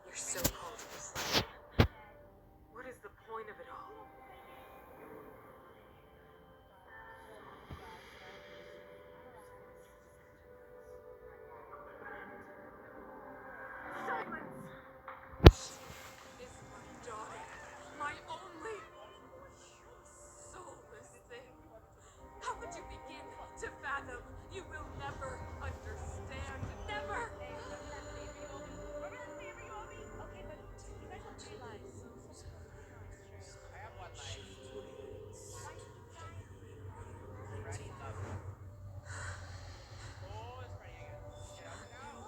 your so-called plan. What is the point of it all? Silence! Is my daughter, my only soulless thing. How could you begin to fathom? You will never understand. Never!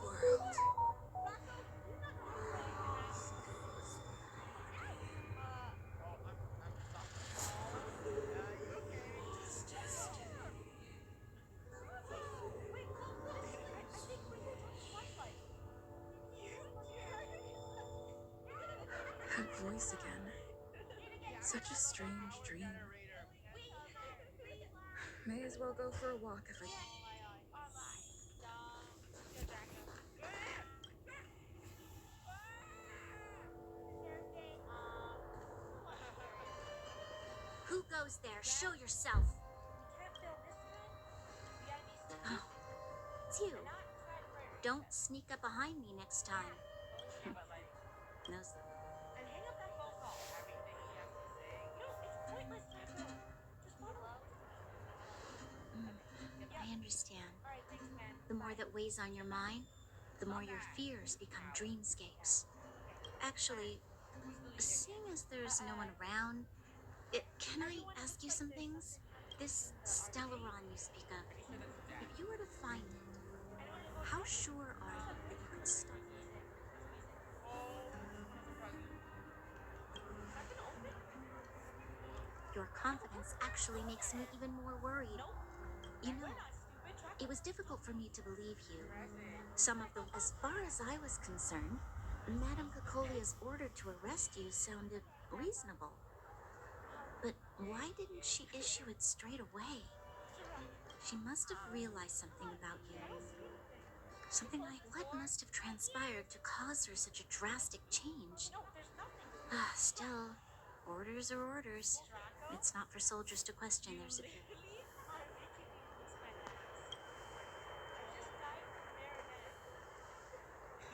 World. That voice again. Such a strange dream. May as well go for a walk if I can. Who goes there? Show yourself. Oh, it's you. Don't sneak up behind me next time. No. I understand. The more that weighs on your mind, the more your fears become dreamscapes. Actually, seeing as there's no one around, can I ask you some things? This Stellaron you speak of, if you were to find it, how sure are you that you could stop it? Your confidence actually makes me even more worried. You know, it was difficult for me to believe you. As far as I was concerned, Madame Cacolia's order to arrest you sounded reasonable. But why didn't she issue it straight away? She must have realized something about you. Something like what must have transpired to cause her such a drastic change? Still, orders are orders. It's not for soldiers to question their superiors.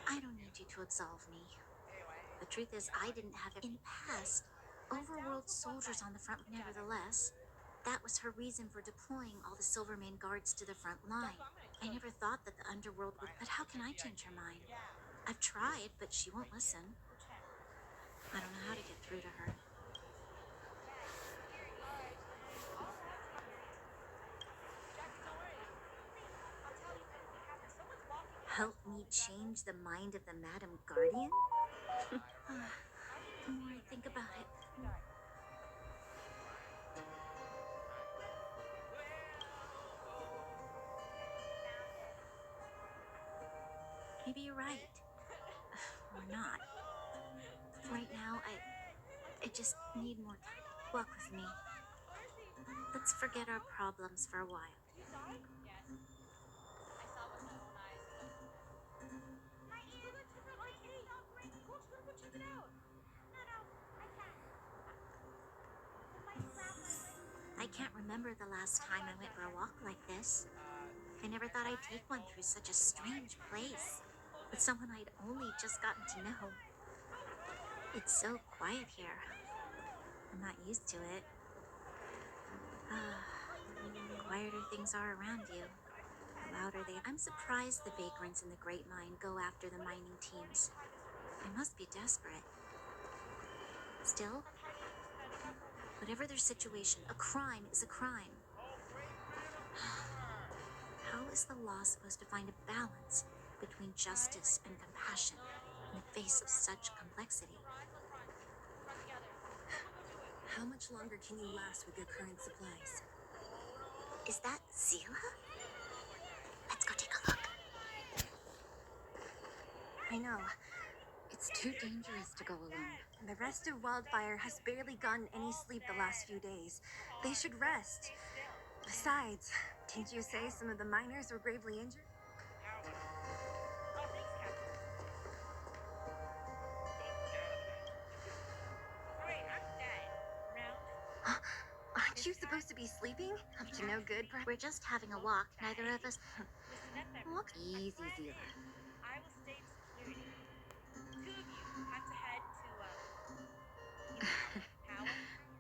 I don't need you to absolve me. The truth is, I didn't have it in the past. Overworld soldiers on the front, nevertheless. That was her reason for deploying all the Silvermane guards to the front line. I never thought that the underworld would. But how can I change her mind? I've tried, but she won't listen. I don't know how to get through to her. Help me change the mind of the Madam Guardian? The more I think about it. Maybe you're right. Or not. Right now, I just need more time. Walk with me. Let's forget our problems for a while. I can't remember the last time I went for a walk like this. I never thought I'd take one through such a strange place, with someone I'd only just gotten to know. It's so quiet here. I'm not used to it. Quieter things are around you, the louder they are. I'm surprised the vagrants in the Great Mine go after the mining teams. They must be desperate. Still, whatever their situation, a crime is a crime. How is the law supposed to find a balance between justice and compassion in the face of such complexity? How much longer can you last with your current supplies? Is that Zila? Let's go take a look. I know. It's too dangerous to go alone. The rest of Wildfire has barely gotten any sleep the last few days. They should rest. Besides, didn't you say some of the miners were gravely injured? you supposed to be sleeping? Up to no good, We're just having a walk. Neither of us. Walk easy, Zila. I will stay in security. Two of you have to head to, power.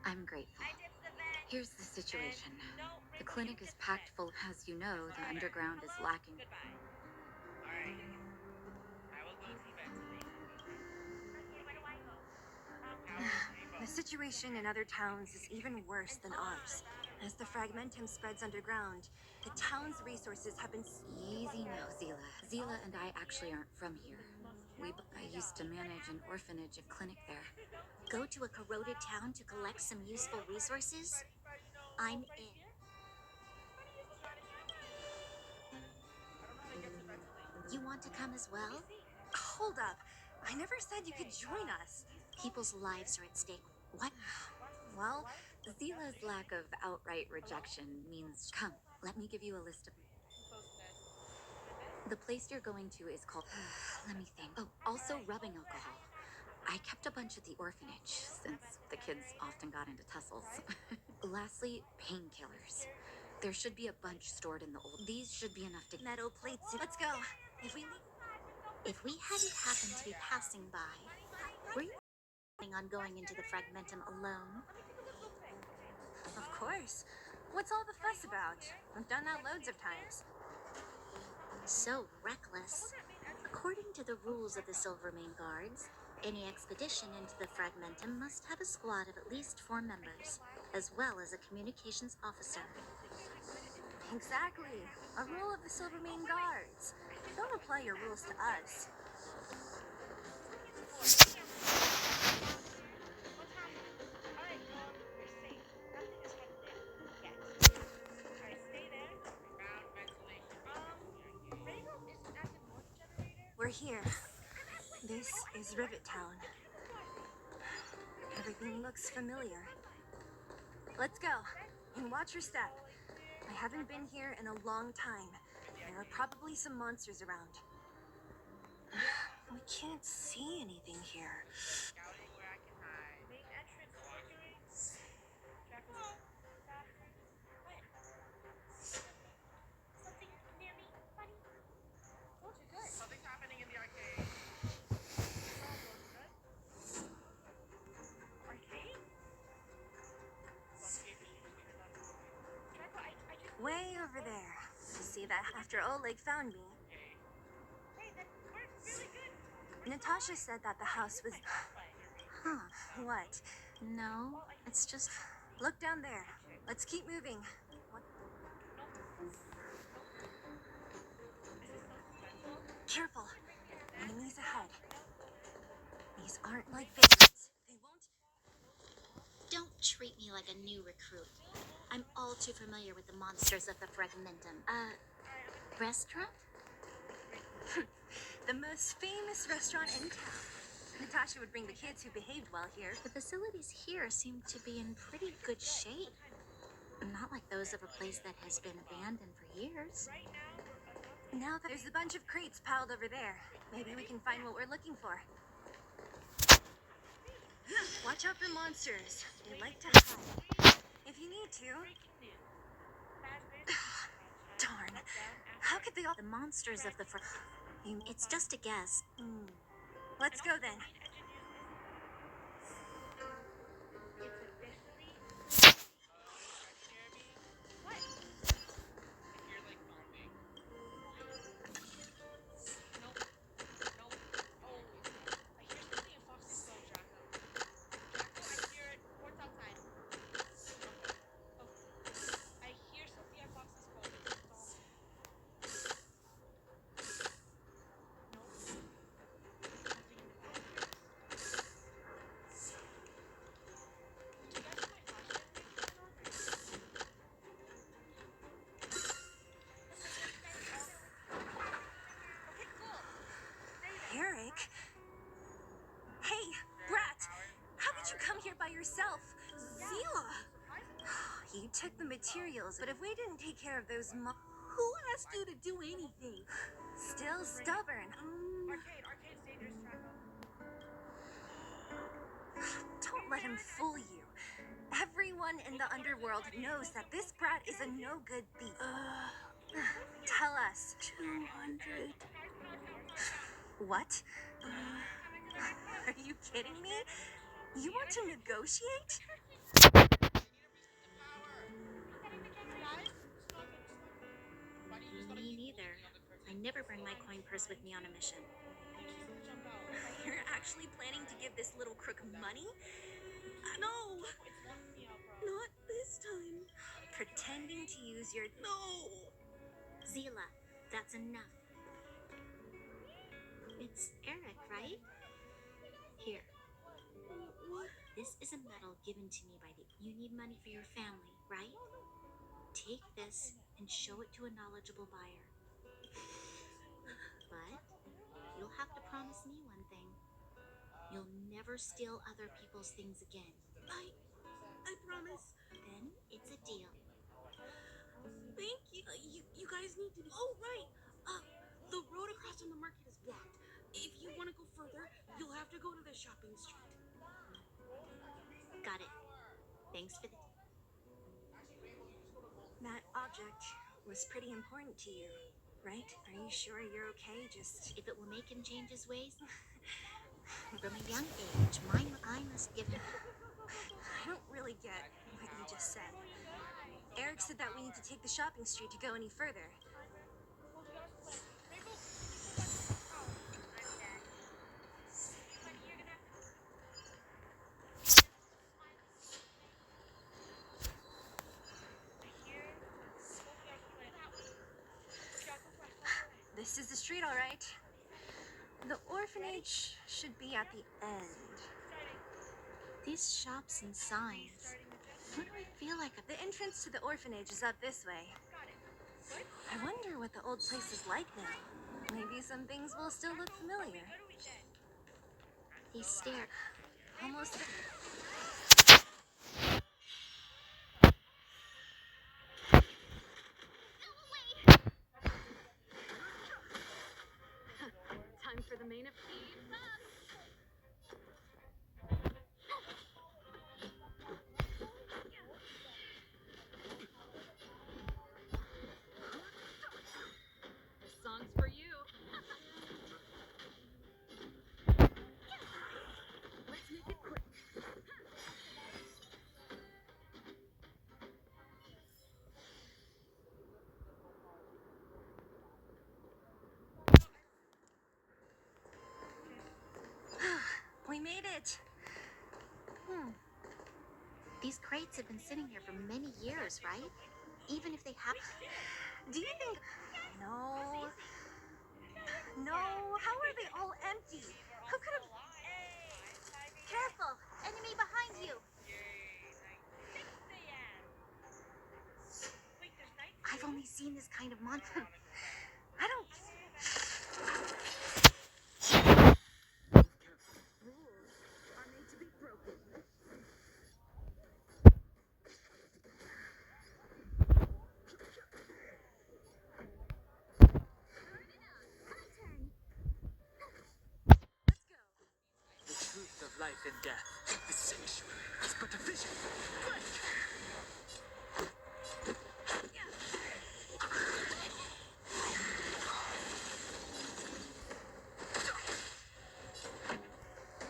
I'm grateful. I did the vent. Here's the situation. And no, The Rainbow, clinic you is did the packed vent. full. As you know, the Alright. underground is Hello? lacking. Goodbye. Alright. I will go see ventilation. Okay, where do I go? The situation in other towns is even worse than ours. As the fragmentum spreads underground, the town's resources have been Easy now, Zila. Zila and I actually aren't from here. I used to manage an orphanage and clinic there. Go to a corroded town to collect some useful resources? I'm in. You want to come as well? Hold up. I never said you could join us. People's lives are at stake. What? Well, Zila's lack of outright rejection means, come, let me give you a list of... The place you're going to is called... let me think. Oh, also rubbing alcohol. I kept a bunch at the orphanage, since the kids often got into tussles. Lastly, painkillers. There should be a bunch stored in the old... These should be enough to... metal plates. Let's go. If we hadn't happened to be passing by, were you planning on going into the fragmentum alone? Of course. What's all the fuss about? I've done that loads of times. So reckless. According to the rules of the Silvermane Guards, any expedition into the fragmentum must have a squad of at least 4 members, as well as a communications officer. Exactly. A rule of the Silvermane Guards. Don't apply your rules to us. Alright, well, you're safe. Nothing is headed there. Yet. Alright, stay there. Found ventilation. Rainbow is at the Norton generator. We're here. This is Rivet Town. Everything looks familiar. Let's go. And watch your step. I haven't been here in a long time. There are probably some monsters around. We can't see anything here. Scouting where I can hide. Main entrance mercury. Trackers. What? Something near me, buddy? Told you good. Something's happening in the arcade. Arcade? Draco, I just... Way over there. You see that after Oleg found me. Hey, that worked really good. Natasha said that the house was... Huh. What? No, it's just... Look down there. Let's keep moving. Careful. Enemies ahead. These aren't like favorites. They won't... Don't treat me like a new recruit. I'm all too familiar with the monsters of the fragmentum. Restaurant? The most famous restaurant in town. Natasha would bring the kids who behaved well here. The facilities here seem to be in pretty good shape. Not like those of a place that has been abandoned for years. Now there's a bunch of crates piled over there. Maybe we can find what we're looking for. Watch out for monsters. They like to hide. If you need to. Darn. How could they all... The monsters of the It's just a guess. Let's go then. Eric? Hey, Brat! How could you come here by yourself? Zila! You took the materials, but if we didn't take care of those Who asked you to do anything? Still stubborn. Arcade's dangerous, Draco. Don't let him fool you. Everyone Everyone in the underworld knows that this brat is a no-good thief. Tell us. 200. What? Are you kidding me? You want to negotiate? Me neither. I never bring my coin purse with me on a mission. You're actually planning to give this little crook money? No! Not this time. Pretending to use your... No! Zila, that's enough. It's Eric, right? Here. What? This is a medal given to me by the... You need money for your family, right? Take this and show it to a knowledgeable buyer. But you'll have to promise me one thing. You'll never steal other people's things again. I promise. Then it's a deal. Thank you. You guys need to... Oh, right. The road across from the market is blocked. If you want to go further, you'll have to go to the shopping street. Got it. Thanks for the... That object was pretty important to you, right? Are you sure you're okay? Just... If it will make him change his ways. From a young age, I must give him... I don't really get what you just said. Eric said that we need to take the shopping street to go any further. This is the street, all right. The orphanage should be at the end. These shops and signs. What do I feel like? The entrance to the orphanage is up this way. I wonder what the old place is like now. Maybe some things will still look familiar. They stare. Almost there. Time for the main event. This song's for you. Let's make it quick. We made it. These crates have been sitting here for many years, right? Even if they have... Do you think... No. No, how are they all empty? Who could have... Careful! Enemy behind you! I've only seen this kind of monster. I don't... Rules are made to be broken. Let's go. The truth of life and death. The sanctuary is but a vision. Break!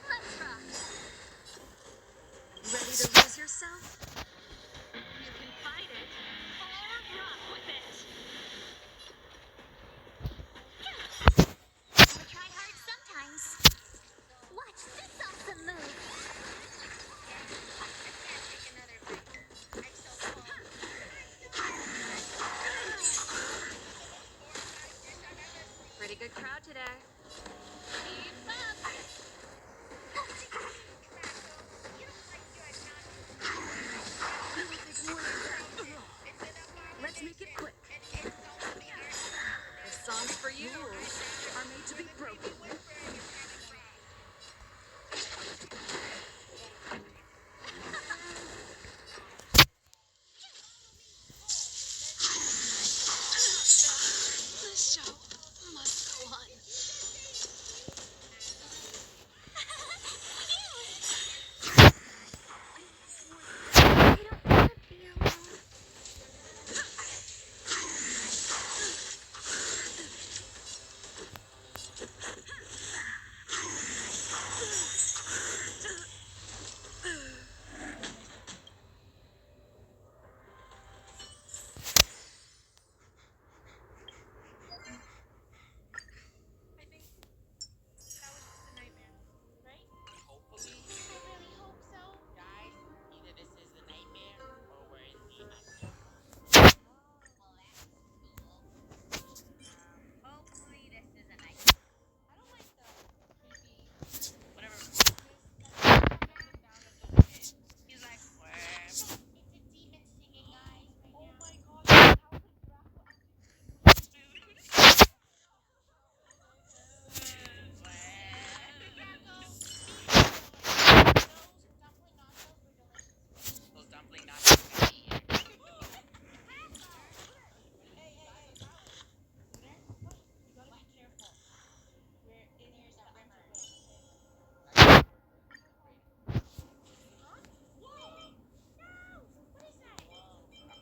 Let's rock. Ready to lose yourself? You can fight it or rock with it. I try hard sometimes. Watch this awesome move. I can't take another bite. whatever. He's like, what? It's a demon singing, guys. Oh my gosh, how could those dumpling nachos gonna be here? Hey, hey, hey, student, you gotta be careful. We're in the undergrowth, okay? Huh? Whoa! No! What is that? Whoa.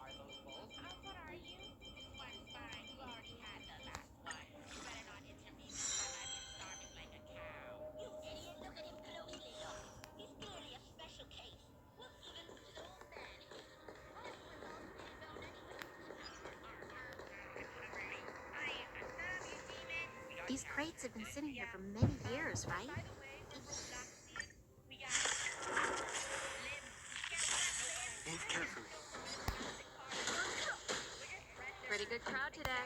Are those both? What are you? This one's fine. You already had the last one. You better not intervene this time. I've been starving like a cow. You idiot! Look at him closely. Look. He's clearly a special case. We'll give him to the old man. Oh, we're all spellbound anyway. I'm hungry. I am a son of you, demon. We got These cows. crates have been sitting here for many years, right? By the way, we're from Loxian. We got limbs. Move carefully. Pretty good crowd today.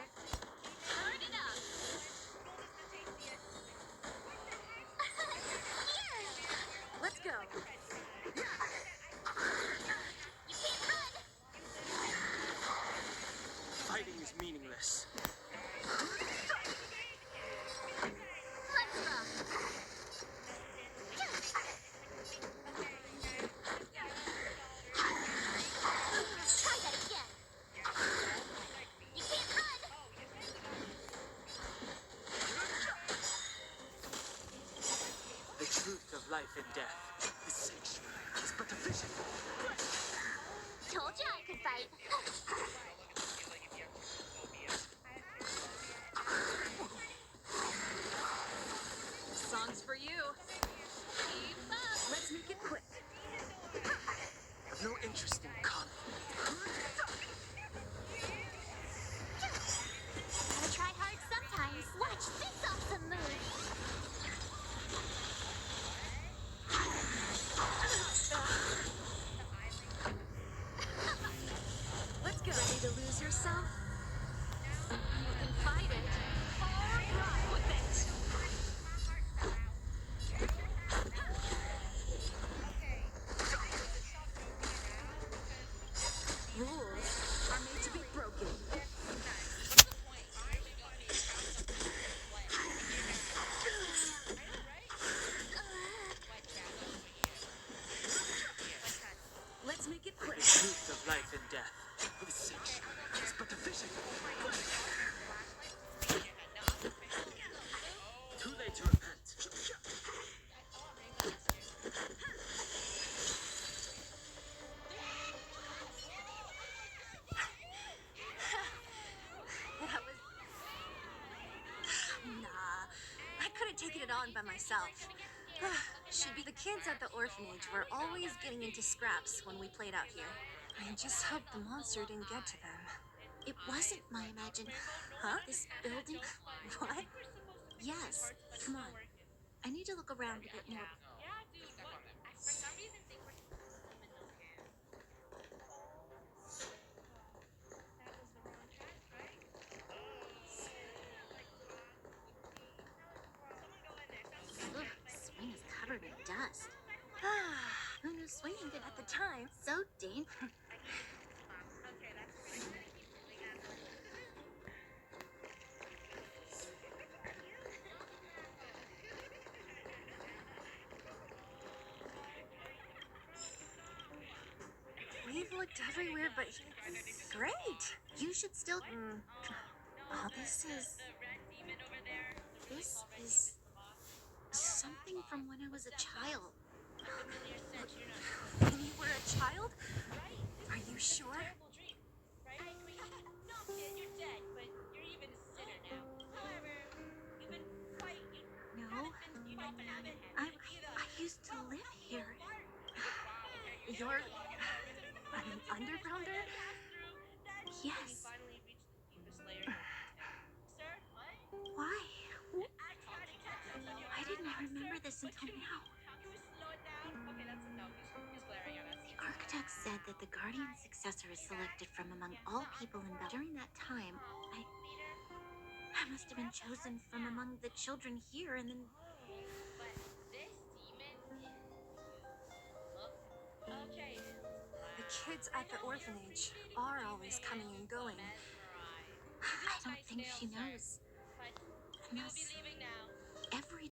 Turn it up. Let's go. Fighting is meaningless. Try that again. You can't run. The truth of life and death. The sanctuary is but a vision. Told you I could fight. Song's for you. Keep up. Let's make it quick. Have no interest in conflict. Gotta try hard sometimes. Watch this awesome move. Let's go. Ready to lose yourself? You can fight it or run with it. Rules are made to be broken. Let's make it quick. The truth of life and death. The sanctuary is but a vision. Too late to repent. That was... Nah. I couldn't take it on by myself. Should be the kids at the orphanage were always getting into scraps when we played out here. I just hope the monster didn't get to them. It wasn't my imagination. Huh? This building. What? Yes. Come on. I need to look around a bit more. Yeah, dude. What? For some reason, they were in those hands. That was the wrong hat, right? Someone go in there. Ugh, the swing is covered in dust. Who knew swinging could At the time, so dangerous? Okay, that's right. we've looked everywhere, but it's great. You should still. Mm. Oh, this is something from when I was a child. When you were a child? Are you sure? Terrible dream, right? No, kid, you're dead, but you're even a sinner now. However, you've been quite. No, You haven't been quite I used to live here. You're an undergrounder? Yes. Finally reached the deepest layer of contempt. Sir, what? Why? I tried to catch us on your Why didn't I remember this until now? You slow down. Okay, that's enough. He's glaring at us. The architect said that the guardian successor is selected from among all people in Bel. During that time, I must have been chosen from among the children here, and then But kids at the orphanage are always coming and going. I don't think she knows. Unless every